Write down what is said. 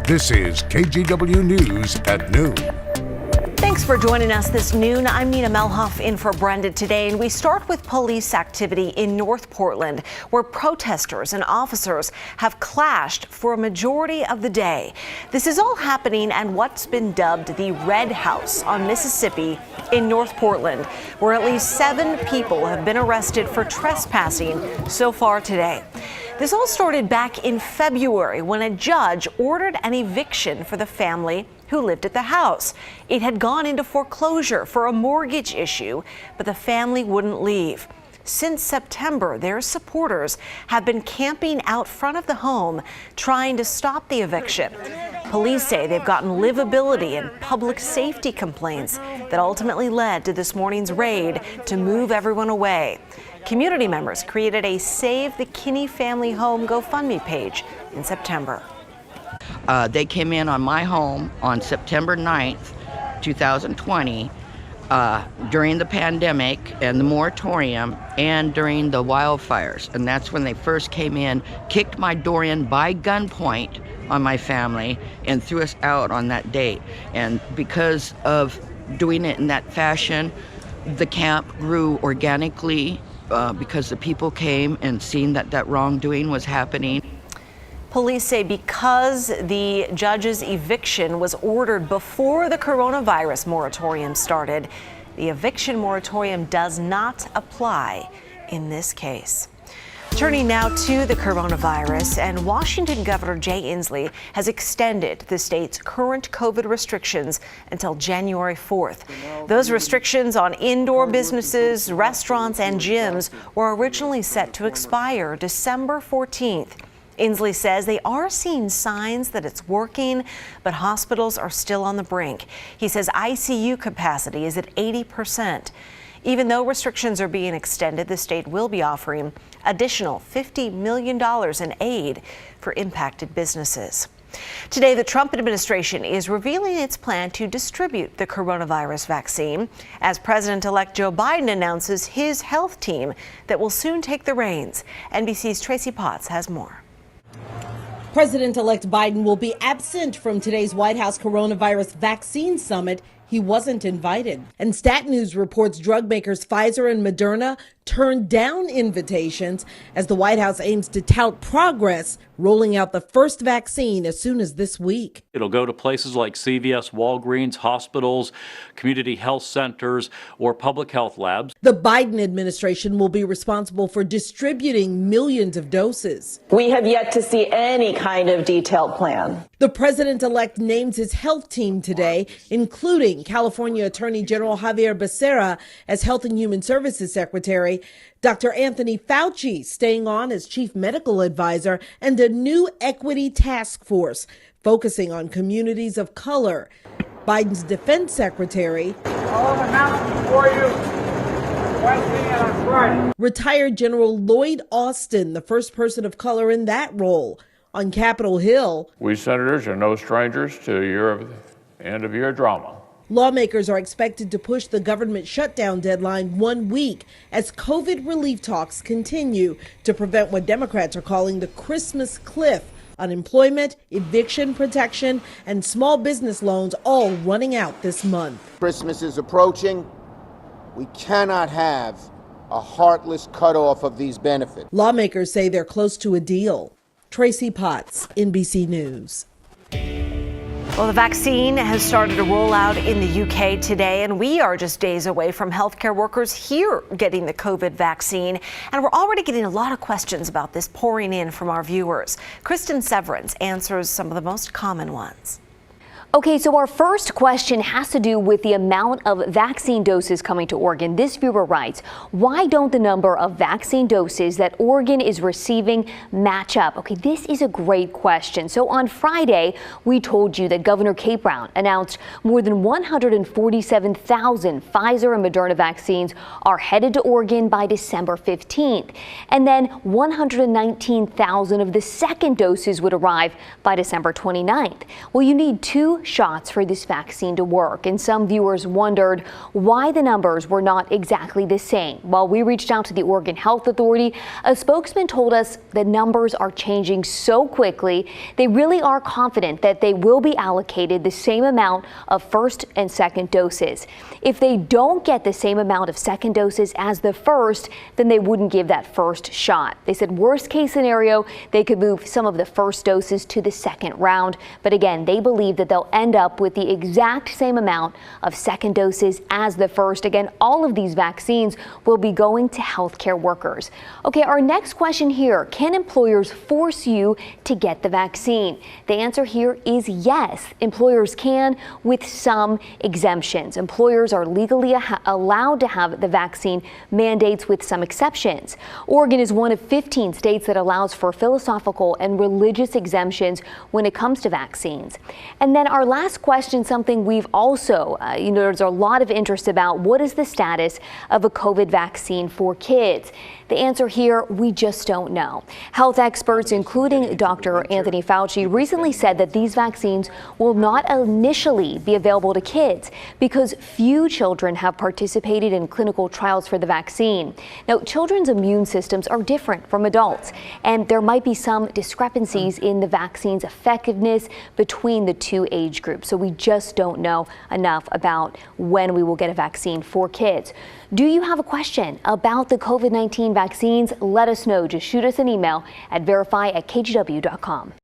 This is KGW News at noon. Thanks for joining us this noon. I'm Nina Melhoff in for Brenda today, and we start with police activity in North Portland, where protesters and officers have clashed for a majority of the day. This is all happening at what's been dubbed the Red House on Mississippi in North Portland, where at least 7 people have been arrested for trespassing so far today. This all started back in February when a judge ordered an eviction for the family who lived at the house. It had gone into foreclosure for a mortgage issue, but the family wouldn't leave. Since September, their supporters have been camping out front of the home, trying to stop the eviction. Police say they've gotten livability and public safety complaints that ultimately led to this morning's raid to move everyone away. Community members created a Save the Kinney Family Home GoFundMe page in September. They came in on my home on September 9th, 2020, during the pandemic and the moratorium and during the wildfires. And that's when they first came in, kicked my door in by gunpoint on my family and threw us out on that date. And because of doing it in that fashion, the camp grew organically because the people came and seen that that wrongdoing was happening. Police say because the judge's eviction was ordered before the coronavirus moratorium started, the eviction moratorium does not apply in this case. Turning now to the coronavirus, and Washington Governor Jay Inslee has extended the state's current COVID restrictions until January 4th. Those restrictions on indoor businesses, restaurants, and gyms were originally set to expire December 14th. Inslee says they are seeing signs that it's working, but hospitals are still on the brink. He says ICU capacity is at 80%. Even though restrictions are being extended, the state will be offering additional $50 million in aid for impacted businesses. Today, the Trump administration is revealing its plan to distribute the coronavirus vaccine as President-elect Joe Biden announces his health team that will soon take the reins. NBC's Tracy Potts has more. President-elect Biden will be absent from today's White House coronavirus vaccine summit. He wasn't invited. And Stat News reports drug makers Pfizer and Moderna turned down invitations as the White House aims to tout progress rolling out the first vaccine as soon as this week. It'll go to places like CVS, Walgreens, hospitals, community health centers, or public health labs. The Biden administration will be responsible for distributing millions of doses. We have yet to see any kind of detailed plan. The president-elect names his health team today, including California Attorney General Javier Becerra as Health and Human Services Secretary, Dr. Anthony Fauci staying on as Chief Medical Advisor, and a new equity task force focusing on communities of color. Biden's Defense Secretary, retired General Lloyd Austin, the first person of color in that role. On Capitol Hill, we senators are no strangers to your end-of-year drama. Lawmakers are expected to push the government shutdown deadline 1 week as COVID relief talks continue to prevent what Democrats are calling the Christmas cliff. Unemployment, eviction protection, and small business loans all running out this month. Christmas is approaching. We cannot have a heartless cutoff of these benefits. Lawmakers say they're close to a deal. Tracy Potts, NBC News. Well, the vaccine has started to roll out in the UK today, and we are just days away from healthcare workers here getting the COVID vaccine. And we're already getting a lot of questions about this pouring in from our viewers. Kristen Severance answers some of the most common ones. Okay, so our first question has to do with the amount of vaccine doses coming to Oregon. This viewer writes, why don't the number of vaccine doses that Oregon is receiving match up? Okay, this is a great question. So on Friday, we told you that Governor Kate Brown announced more than 147,000 Pfizer and Moderna vaccines are headed to Oregon by December 15th. And then 119,000 of the second doses would arrive by December 29th. Well, you need 2 shots for this vaccine to work. And some viewers wondered why the numbers were not exactly the same. While we reached out to the Oregon Health Authority, a spokesman told us the numbers are changing so quickly. They really are confident that they will be allocated the same amount of first and second doses. If they don't get the same amount of second doses as the first, then they wouldn't give that first shot. They said worst case scenario, they could move some of the first doses to the second round. But again, they believe that they'll end up with the exact same amount of second doses as the first. Again, all of these vaccines will be going to healthcare workers. Okay, our next question here, can employers force you to get the vaccine? The answer here is yes. Employers can, with some exemptions. Employers are legally allowed to have the vaccine mandates with some exceptions. Oregon is one of 15 states that allows for philosophical and religious exemptions when it comes to vaccines. And then our last question, something we've also, there's a lot of interest about, what is the status of a COVID vaccine for kids? The answer here, we just don't know. Health experts, including Dr. Anthony Fauci, recently said that these vaccines will not initially be available to kids because few children have participated in clinical trials for the vaccine. Now, children's immune systems are different from adults, and there might be some discrepancies in the vaccine's effectiveness between the two age groups. So we just don't know enough about when we will get a vaccine for kids. Do you have a question about the COVID-19 vaccines? Let us know. Just shoot us an email at verify@kgw.com.